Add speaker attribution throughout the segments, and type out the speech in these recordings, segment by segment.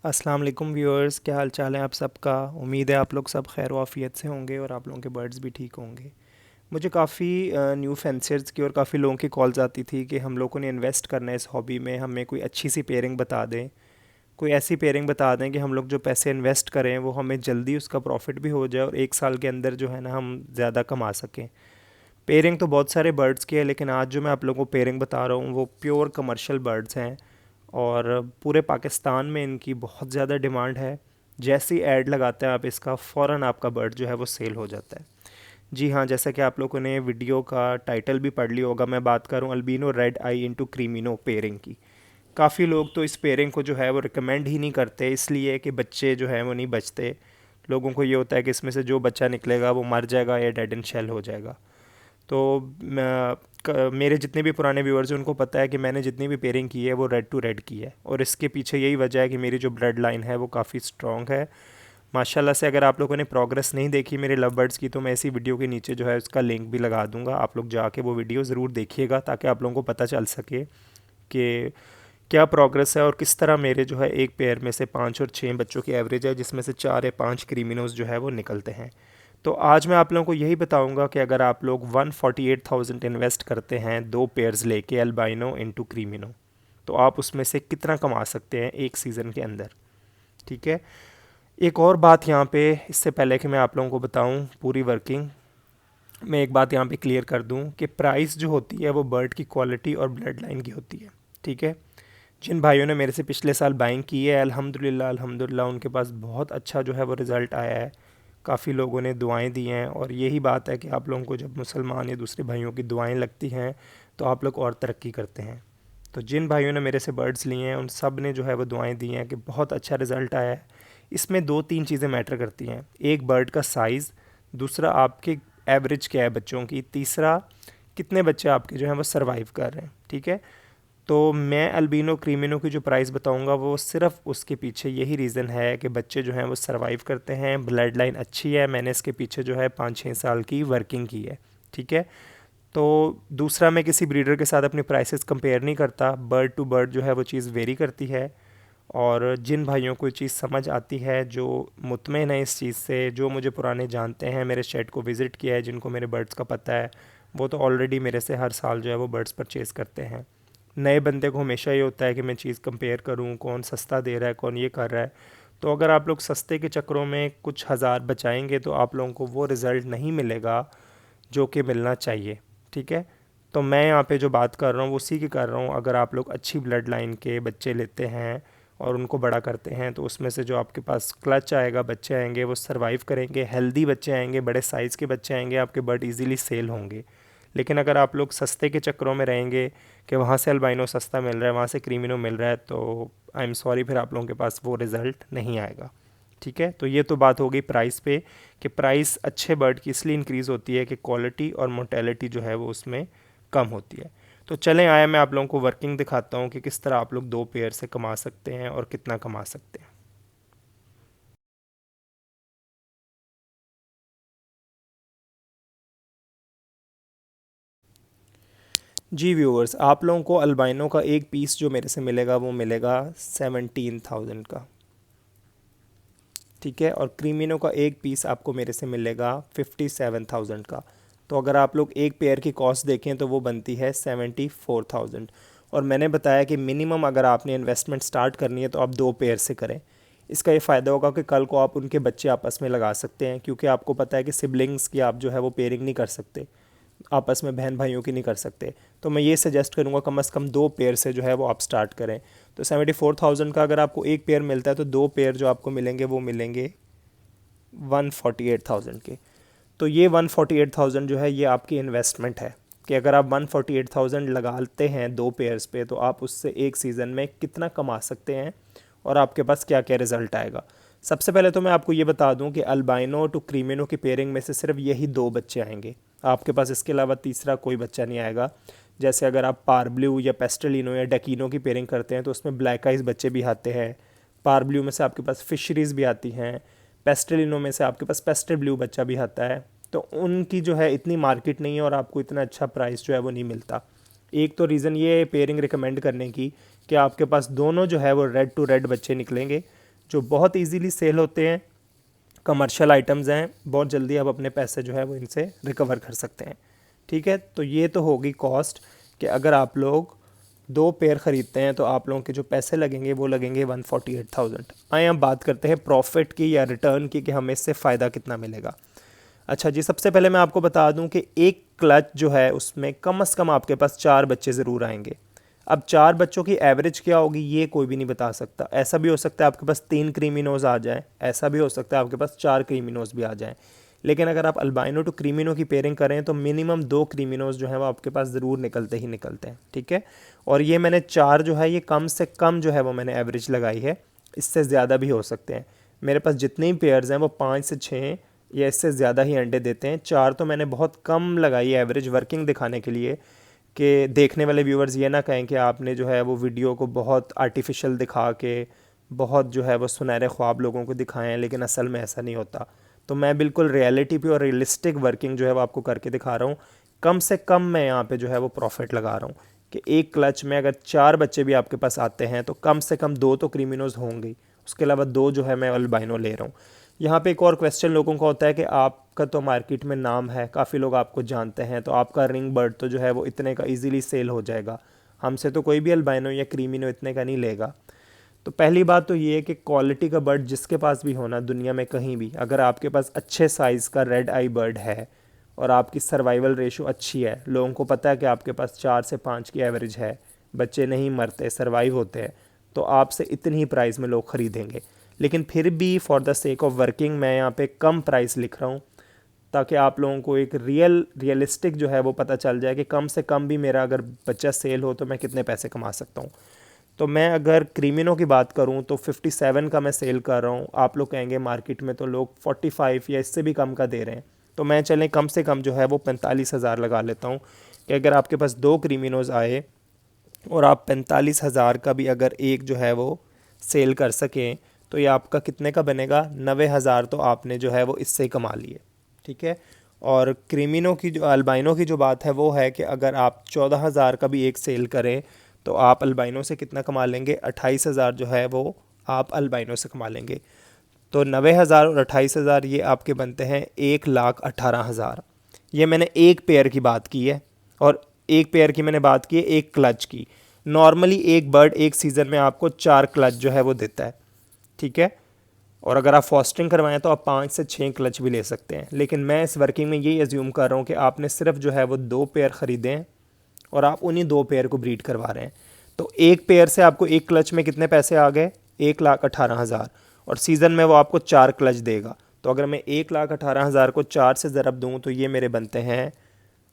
Speaker 1: अस्सलाम वालेकुम व्यूअर्स, क्या हाल चाल है आप सबका। उम्मीद है आप लोग सब खैर आफियत से होंगे और आप लोगों के बर्ड्स भी ठीक होंगे। मुझे काफ़ी न्यू फेंसर्स की और काफ़ी लोगों की कॉल्स आती थी कि हम लोगों ने इन्वेस्ट करना है इस हॉबी में, हमें कोई अच्छी सी पेयरिंग बता दें, कोई ऐसी पेयरिंग बता दें कि हम लोग जो पैसे इन्वेस्ट करें वो हमें जल्दी उसका प्रॉफिट भी हो जाए और 1 साल के अंदर जो है ना हम ज़्यादा कमा सकें। पेयरिंग तो बहुत सारे बर्ड्स की है, लेकिन आज जो मैं आप लोगों को पेयरिंग बता रहा हूँ वो प्योर कमर्शियल बर्ड्स हैं और पूरे पाकिस्तान में इनकी बहुत ज़्यादा डिमांड है। जैसी ऐड लगाते हैं आप इसका, फ़ौरन आपका बर्ड जो है वो सेल हो जाता है। जी हाँ, जैसा कि आप लोगों ने वीडियो का टाइटल भी पढ़ लिया होगा, मैं बात करूँ अल्बिनो रेड आई इंटू क्रीमिनो पेयरिंग की। काफ़ी लोग तो इस पेयरिंग को जो है वो रिकमेंड ही नहीं करते, इसलिए कि बच्चे जो हैं वो नहीं बचते। लोगों को ये होता है कि इसमें से जो बच्चा निकलेगा वो मर जाएगा या डेड एंड शेल हो जाएगा। तो मेरे जितने भी पुराने व्यूअर्स हैं उनको पता है कि मैंने जितनी भी पेयरिंग की है वो रेड टू रेड की है, और इसके पीछे यही वजह है कि मेरी जो ब्लड लाइन है वो काफ़ी स्ट्रॉन्ग है माशाल्लाह से। अगर आप लोगों ने प्रोग्रेस नहीं देखी मेरे लव बर्ड्स की, तो मैं इसी वीडियो के नीचे जो है उसका लिंक भी लगा दूंगा, आप लोग जाके वो वीडियो ज़रूर देखिएगा ताकि आप लोगों को पता चल सके कि क्या प्रोग्रेस है और किस तरह मेरे जो है एक पेयर में से 5 और 6 बच्चों की एवरेज है, जिसमें से 4 या 5 क्रीमिनोज जो है वो निकलते हैं। तो आज मैं आप लोगों को यही बताऊंगा कि अगर आप लोग 148,000 इन्वेस्ट करते हैं 2 पेयर्स लेके अल्बाइनो इनटू क्रीमिनो, तो आप उसमें से कितना कमा सकते हैं एक सीज़न के अंदर। ठीक है। एक और बात यहाँ पे, इससे पहले कि मैं आप लोगों को बताऊँ पूरी वर्किंग, मैं एक बात यहाँ पे क्लियर कर दूँ कि प्राइस जो होती है वो बर्ड की क्वालिटी और ब्लड लाइन की होती है। ठीक है। जिन भाइयों ने मेरे से पिछले साल बाइंग की है, अल्हम्दुलिल्लाह अल्हम्दुलिल्लाह उनके पास बहुत अच्छा जो है वो रिज़ल्ट आया है। काफ़ी लोगों ने दुआएं दी हैं, और यही बात है कि आप लोगों को जब मुसलमान या दूसरे भाइयों की दुआएं लगती हैं तो आप लोग और तरक्की करते हैं। तो जिन भाइयों ने मेरे से बर्ड्स लिए हैं उन सब ने जो है वो दुआएं दी हैं कि बहुत अच्छा रिज़ल्ट आया है। इसमें 2-3 चीज़ें मैटर करती हैं, एक बर्ड का साइज़, दूसरा आपके एवरेज क्या है बच्चों की, तीसरा कितने बच्चे आपके जो हैं वो सर्वाइव कर रहे हैं। ठीक है। तो मैं अल्बिनो क्रीमिनो की जो प्राइस बताऊंगा वो सिर्फ उसके पीछे यही रीज़न है कि बच्चे जो हैं वो सरवाइव करते हैं, ब्लड लाइन अच्छी है, मैंने इसके पीछे जो है 5-6 साल की वर्किंग की है। ठीक है। तो दूसरा, मैं किसी ब्रीडर के साथ अपनी प्राइसेस कंपेयर नहीं करता, बर्ड टू बर्ड जो है वो चीज़ वेरी करती है। और जिन भाइयों को ये चीज़ समझ आती है, जो मुतमिन है इस चीज़ से, जो मुझे पुराने जानते हैं, मेरे शेड को विज़िट किया है, जिनको मेरे बर्ड्स का पता है, वो तो ऑलरेडी मेरे से हर साल जो है वो बर्ड्स परचेज़ करते हैं। नए बंदे को हमेशा ये होता है कि मैं चीज़ कंपेयर करूँ, कौन सस्ता दे रहा है, कौन ये कर रहा है। तो अगर आप लोग सस्ते के चक्करों में कुछ हज़ार बचाएंगे तो आप लोगों को वो रिज़ल्ट नहीं मिलेगा जो कि मिलना चाहिए। ठीक है। तो मैं यहाँ पे जो बात कर रहा हूँ वो उसी की कर रहा हूँ। अगर आप लोग अच्छी ब्लड लाइन के बच्चे लेते हैं और उनको बड़ा करते हैं, तो उसमें से जो आपके पास क्लच आएगा, बच्चे आएंगे, वो सर्वाइव करेंगे, हेल्दी बच्चे आएंगे, बड़े साइज़ के बच्चे आएंगे, आपके बर्ड इजीली सेल होंगे। लेकिन अगर आप लोग सस्ते के चक्करों में रहेंगे कि वहाँ से अल्बाइनो सस्ता मिल रहा है, वहाँ से क्रीमिनो मिल रहा है, तो आई एम सॉरी, फिर आप लोगों के पास वो रिज़ल्ट नहीं आएगा। ठीक है। तो ये तो बात हो गई प्राइस पे, कि प्राइस अच्छे बर्ड की इसलिए इंक्रीज़ होती है कि क्वालिटी और मोटेलिटी जो है वो उसमें कम होती है। तो चलें आए, मैं आप लोगों को वर्किंग दिखाता हूँ कि किस तरह आप लोग 2 पेयर से कमा सकते हैं और कितना कमा सकते हैं। जी व्यूअर्स, आप लोगों को अल्बाइनो का एक पीस जो मेरे से मिलेगा वो मिलेगा 17,000 का। ठीक है। और क्रीमिनो का एक पीस आपको मेरे से मिलेगा 57,000 का। तो अगर आप लोग एक पेयर की कॉस्ट देखें तो वो बनती है 74,000। और मैंने बताया कि मिनिमम अगर आपने इन्वेस्टमेंट स्टार्ट करनी है तो आप 2 पेयर से करें। इसका ये फ़ायदा होगा कि कल को आप उनके बच्चे आपस में लगा सकते हैं, क्योंकि आपको पता है कि सिबलिंग्स की आप जो है वो पेयरिंग नहीं कर सकते, आपस में बहन भाइयों की नहीं कर सकते। तो मैं ये सजेस्ट करूँगा कम से कम 2 पेयर से जो है वो आप स्टार्ट करें। तो 74,000 का अगर आपको एक पेयर मिलता है तो 2 पेयर जो आपको मिलेंगे वो मिलेंगे 148,000 के। तो ये 148,000 जो है ये आपकी इन्वेस्टमेंट है, कि अगर आप 148,000 लगाते हैं 2 पेयर्स पे तो आप उससे एक सीज़न में कितना कमा सकते हैं और आपके पास क्या क्या रिज़ल्ट आएगा। सबसे पहले तो मैं आपको ये बता दूं कि अल्बाइनो टू क्रीमिनो की पेयरिंग में से सिर्फ यही 2 बच्चे आएंगे, आपके पास इसके अलावा तीसरा कोई बच्चा नहीं आएगा। जैसे अगर आप पार ब्लू या पेस्टलिनो या डकीनो की पेयरिंग करते हैं तो उसमें ब्लैक आइज बच्चे भी आते हैं, पार ब्लू में से आपके पास फिशरीज़ भी आती हैं, पेस्टलिनो में से आपके पास पेस्टल ब्लू बच्चा भी आता है। तो उनकी जो है इतनी मार्केट नहीं है और आपको इतना अच्छा प्राइस जो है वो नहीं मिलता। एक तो रीज़न ये है पेयरिंग रिकमेंड करने की कि आपके पास दोनों जो है वो रेड टू रेड बच्चे निकलेंगे, जो बहुत इजीली सेल होते हैं, कमर्शियल आइटम्स हैं, बहुत जल्दी आप अपने पैसे जो है वो इनसे रिकवर कर सकते हैं। ठीक है, तो ये तो होगी कॉस्ट कि अगर आप लोग 2 पेयर ख़रीदते हैं तो आप लोगों के जो पैसे लगेंगे वो लगेंगे 148,000। आइए हम बात करते हैं प्रॉफिट की या रिटर्न की कि हमें इससे फ़ायदा कितना मिलेगा। अच्छा जी, सबसे पहले मैं आपको बता दूं कि एक क्लच जो है उसमें कम से कम आपके पास 4 बच्चे ज़रूर आएंगे। अब 4 बच्चों की एवरेज क्या होगी ये कोई भी नहीं बता सकता। ऐसा भी हो सकता है आपके पास 3 क्रीमिनोज आ जाएं, ऐसा भी हो सकता है आपके पास 4 क्रीमिनोज भी आ जाएं। लेकिन अगर आप अल्बाइनो टू क्रीमिनो की पेयरिंग करें तो मिनिमम 2 क्रीमिनोज जो है वो आपके पास ज़रूर निकलते ही निकलते हैं। ठीक है, और ये मैंने 4 जो है ये कम से कम जो है वो मैंने एवरेज लगाई है, इससे ज़्यादा भी हो सकते हैं। मेरे पास जितने भी पेयर्स हैं वो 5 से 6 या इससे ज़्यादा ही अंडे देते हैं। 4 तो मैंने बहुत कम लगाई है एवरेज, वर्किंग दिखाने के लिए कि देखने वाले व्यूअर्स ये ना कहें कि आपने जो है वो वीडियो को बहुत आर्टिफिशियल दिखा के बहुत जो है वो सुनहरे ख्वाब लोगों को दिखाएं हैं, लेकिन असल में ऐसा नहीं होता। तो मैं बिल्कुल रियलिटी पे और रियलिस्टिक वर्किंग जो है वो आपको करके दिखा रहा हूँ। कम से कम मैं यहाँ पे जो है वो प्रॉफिट लगा रहा हूँ कि एक क्लच में अगर 4 बच्चे भी आपके पास आते हैं तो कम से कम 2 तो क्रीमिनोज होंगे, उसके अलावा 2 जो है मैं अल्बाइनो ले रहा हूँ। यहाँ पे एक और क्वेश्चन लोगों का होता है कि आपका तो मार्केट में नाम है, काफ़ी लोग आपको जानते हैं, तो आपका रिंग बर्ड तो जो है वो इतने का इजीली सेल हो जाएगा, हमसे तो कोई भी अल्बाइनो या क्रीमिनो इतने का नहीं लेगा। तो पहली बात तो ये है कि क्वालिटी का बर्ड जिसके पास भी होना दुनिया में कहीं भी, अगर आपके पास अच्छे साइज़ का रेड आई बर्ड है और आपकी सर्वाइवल रेशो अच्छी है, लोगों को पता है कि आपके पास 4 से 5 की एवरेज है, बच्चे नहीं मरते, सर्वाइव होते हैं, तो आपसे इतनी ही प्राइस में लोग ख़रीदेंगे। लेकिन फिर भी for the sake of working मैं यहाँ पे कम प्राइस लिख रहा हूँ ताकि आप लोगों को एक रियलिस्टिक जो है वो पता चल जाए कि कम से कम भी मेरा अगर बच्चा सेल हो तो मैं कितने पैसे कमा सकता हूँ। तो मैं अगर क्रीमिनो की बात करूँ तो 57 का मैं सेल कर रहा हूँ। आप लोग कहेंगे मार्केट में तो लोग 45 या इससे भी कम का दे रहे हैं, तो मैं चलें कम से कम जो है वो 45,000 लगा लेता हूँ कि अगर आपके पास 2 क्रीमिनोज आए और आप 45,000 का भी अगर एक जो है वो सेल कर सकें तो ये आपका कितने का बनेगा, 90,000 तो आपने जो है वो इससे ही कमा लिए। ठीक है, और क्रीमिनो की जो अल्बाइनो की जो बात है वो है कि अगर आप 14,000 का भी एक सेल करें तो आप अल्बाइनो से कितना कमा लेंगे, 28,000 जो है वो आप अल्बाइनो से कमा लेंगे। तो 90,000 और 28,000 ये आपके बनते हैं 1,18,000। ये मैंने एक पेयर की बात की है, और एक पेयर की मैंने बात की है एक क्लच की। नॉर्मली एक बर्ड एक सीज़न में आपको 4 क्लच जो है वो देता है। ठीक है, और अगर आप फॉस्टरिंग करवाएं तो आप 5 से 6 क्लच भी ले सकते हैं। लेकिन मैं इस वर्किंग में यही एज्यूम कर रहा हूँ कि आपने सिर्फ जो है वो 2 पेयर ख़रीदें और आप उन्हीं 2 पेयर को ब्रीड करवा रहे हैं। तो एक पेयर से आपको एक क्लच में कितने पैसे आ गए, 1,18,000, और सीज़न में वो आपको 4 क्लच देगा। तो अगर मैं 1,18,000 को 4 से ज़रब दूँ तो ये मेरे बनते हैं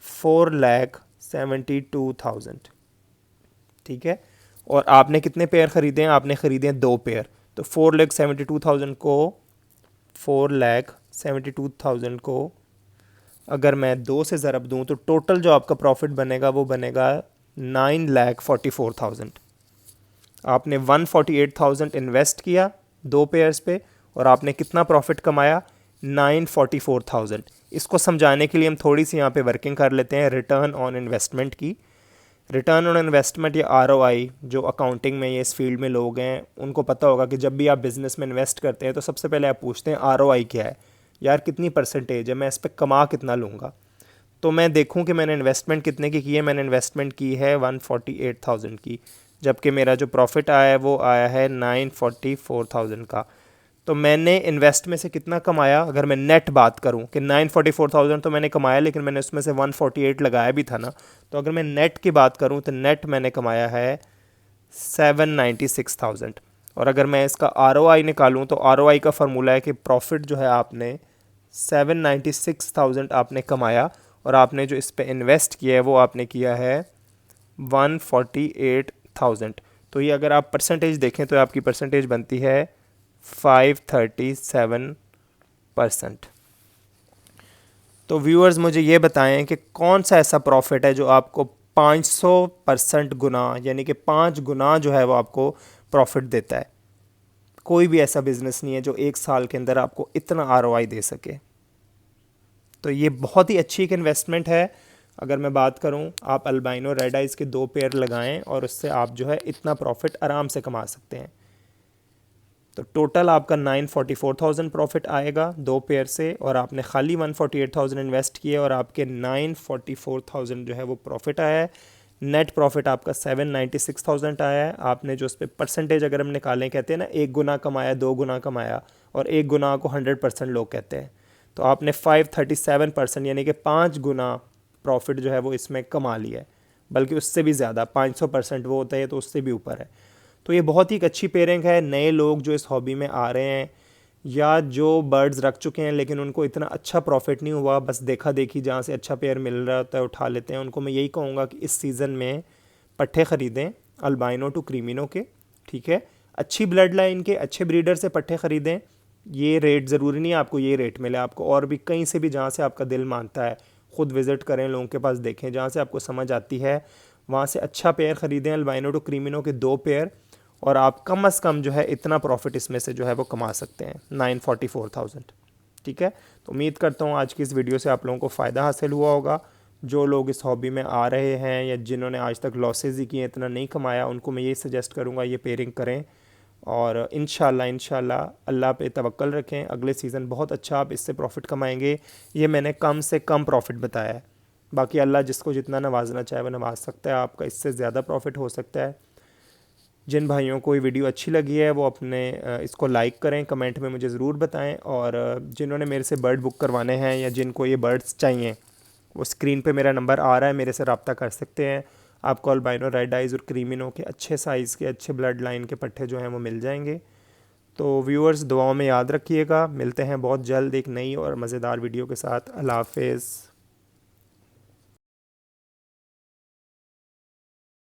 Speaker 1: 4,72,000। ठीक है, और आपने कितने पेयर ख़रीदे हैं, आपने ख़रीदे हैं 2 पेयर। तो 4,72,000 को 4,72,000 को अगर मैं 2 से ज़रब दूँ तो टोटल जो आपका प्रॉफिट बनेगा वो बनेगा 9,44,000। आपने 148,000 इन्वेस्ट किया 2 पेयर्स पे और आपने कितना प्रॉफिट कमाया, 944,000। इसको समझाने के लिए हम थोड़ी सी यहाँ पे वर्किंग कर लेते हैं रिटर्न ऑन इन्वेस्टमेंट की। रिटर्न ऑन इन्वेस्टमेंट या आरओआई, जो अकाउंटिंग में या इस फील्ड में लोग हैं उनको पता होगा कि जब भी आप बिज़नेस में इन्वेस्ट करते हैं तो सबसे पहले आप पूछते हैं आरओआई क्या है, यार कितनी परसेंटेज है, मैं इस पर कमा कितना लूँगा। तो मैं देखूं कि मैंने इन्वेस्टमेंट कितने की है, मैंने इन्वेस्टमेंट की है 148,000 की, जबकि मेरा जो प्रॉफिट आया है वो आया है 944,000 का। तो मैंने इन्वेस्ट में से कितना कमाया, अगर मैं नेट बात करूं कि 944,000 तो मैंने कमाया, लेकिन मैंने उसमें से 148 लगाया भी था ना, तो अगर मैं नेट की बात करूं तो नेट मैंने कमाया है 796,000। और अगर मैं इसका आरओआई निकालूं तो आरओआई का फार्मूला है कि प्रॉफिट जो है आपने 796,000 आपने कमाया और आपने जो इस पे इन्वेस्ट किया है वो आपने किया है 148,000। तो ये अगर आप परसेंटेज देखें तो आपकी परसेंटेज बनती है 537%। तो व्यूअर्स मुझे ये बताएं कि कौन सा ऐसा प्रॉफिट है जो आपको 500% गुना यानी कि 5 गुना जो है वो आपको प्रॉफिट देता है। कोई भी ऐसा बिजनेस नहीं है जो 1 साल के अंदर आपको इतना आरओआई दे सके। तो ये बहुत ही अच्छी एक इन्वेस्टमेंट है। अगर मैं बात करूं, आप अल्बाइनो रेड आइज़ के 2 पेयर लगाएं और उससे आप जो है इतना प्रॉफिट आराम से कमा सकते हैं। तो टोटल आपका 944,000 प्रॉफिट आएगा दो पेयर से, और आपने खाली 148,000 इन्वेस्ट किए और आपके 944,000 जो है वो प्रॉफिट आया है। नेट प्रॉफिट आपका 796,000 आया है। आपने जो उस पर परसेंटेज अगर हम निकालें, कहते हैं ना एक गुना कमाया, दो गुना कमाया, और एक गुना को 100% लोग कहते हैं, तो आपने 537% यानी कि 5 गुना प्रॉफिट जो है वो इसमें कमा लिया है, बल्कि उससे भी ज़्यादा 500% वो होता है, तो उससे भी ऊपर है। तो ये बहुत ही एक अच्छी पेयरिंग है। नए लोग जो इस हॉबी में आ रहे हैं, या जो बर्ड्स रख चुके हैं लेकिन उनको इतना अच्छा प्रॉफिट नहीं हुआ, बस देखा देखी जहाँ से अच्छा पेयर मिल रहा होता है उठा लेते हैं, उनको मैं यही कहूँगा कि इस सीज़न में पट्ठे ख़रीदें अल्बाइनो टू क्रीमिनो के, ठीक है। अच्छी ब्लड लाइन के अच्छे ब्रीडर से पट्ठे ख़रीदें। ये रेट ज़रूरी नहीं है आपको ये रेट मिले, आपको और भी कहीं से भी जहाँ से आपका दिल मानता है, ख़ुद विज़िट करें, लोगों के पास देखें, जहाँ से आपको समझ आती है वहाँ से अच्छा पेयर ख़रीदें अल्बाइनो टू क्रीमिनो के 2 पेयर, और आप कम अज़ कम जो है इतना प्रॉफिट इसमें से जो है वो कमा सकते हैं, 944,000। ठीक है, तो उम्मीद करता हूँ आज की इस वीडियो से आप लोगों को फ़ायदा हासिल हुआ होगा। जो लोग इस हॉबी में आ रहे हैं या जिन्होंने आज तक लॉसेज ही किए, इतना नहीं कमाया, उनको मैं ये सजेस्ट करूँगा ये पेयरिंग करें, और इंशाल्लाह अल्लाह पे तवक्कल रखें। अगले सीज़न बहुत अच्छा आप इससे प्रॉफिट कमाएंगे। ये मैंने कम से कम प्रॉफिट बताया है, बाकी अल्लाह जिसको जितना नवाजना चाहे वो नवाज सकता है, आपका इससे ज़्यादा प्रॉफिट हो सकता है। जिन भाइयों को ये वीडियो अच्छी लगी है वो अपने इसको लाइक करें, कमेंट में मुझे ज़रूर बताएं, और जिन्होंने मेरे से बर्ड बुक करवाने हैं या जिनको ये बर्ड्स चाहिए, वो स्क्रीन पे मेरा नंबर आ रहा है, मेरे से रब्ता कर सकते हैं। आपको अल्बाइनो रेड आइज़ और क्रीमिनो के अच्छे साइज़ के अच्छे ब्लड लाइन के पट्ठे जो हैं वो मिल जाएंगे। तो व्यूअर्स दुआओं में याद रखिएगा, मिलते हैं बहुत जल्द एक नई और मज़ेदार वीडियो के साथ। अल्लाह हाफ़िज़।